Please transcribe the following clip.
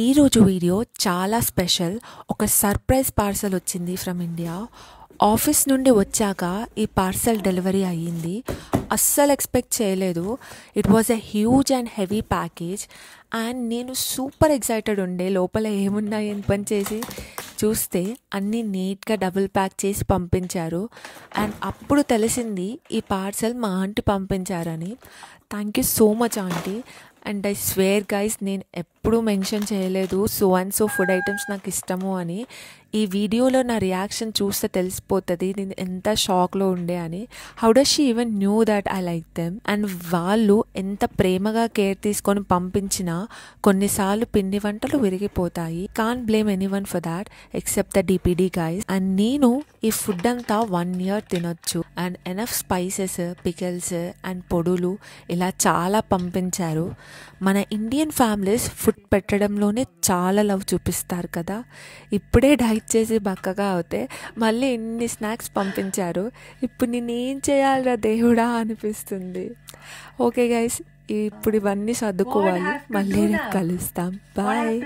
ఈరోజు వీడియో చాలా స్పెషల్. ఒక సర్ప్రైజ్ పార్సల్ వచ్చింది ఫ్రమ్ ఇండియా. ఆఫీస్ నుండి వచ్చాక ఈ పార్సల్ డెలివరీ అయ్యింది. అస్సలు ఎక్స్పెక్ట్ చేయలేదు. It was a huge and heavy package and నేను సూపర్ ఎక్సైటెడ్ ఉండే లోపల ఏమున్నాయని పని చేసి చూస్తే అన్నీ నీట్గా డబుల్ ప్యాక్ చేసి పంపించారు. అండ్ అప్పుడు తెలిసింది ఈ పార్సల్ మా ఆంటీ పంపించారని. Thank you so much aunty. And I swear guys, నేను ఎప్పుడూ మెన్షన్ చేయలేదు so and so food items నాకు ఇష్టము అని. ఈ వీడియోలో నా రియాక్షన్ చూస్తే తెలిసిపోతుంది నేను ఎంత షాక్లో ఉండే అని. How does she even knew that I like them. And వాళ్ళు ఎంత ప్రేమగా కేర్ తీసుకొని పంపించినా కొన్నిసార్లు పిండి వంటలు విరిగిపోతాయి. Can't blame anyone for that except the DPD guys. And నేను ఈ ఫుడ్ అంతా 1 year తినొచ్చు. And enough spices, pickles and పొడులు ఇలా చాలా పంపించారు. మన ఇండియన్ ఫ్యామిలీస్ ఫుడ్ పెట్టడంలోనే చాలా లవ్ చూపిస్తారు కదా. ఇప్పుడే డైట్ చేసి బక్కగా అవుతే మళ్ళీ ఇన్ని స్నాక్స్ పంపించారు. ఇప్పుడు నేనేం చేయాలిరా దేవుడా అనిపిస్తుంది. ఓకే గైస్, ఇప్పుడు ఇవన్నీ సర్దుకోవాలి. మళ్ళీ రేపు కలుస్తాం. బాయ్.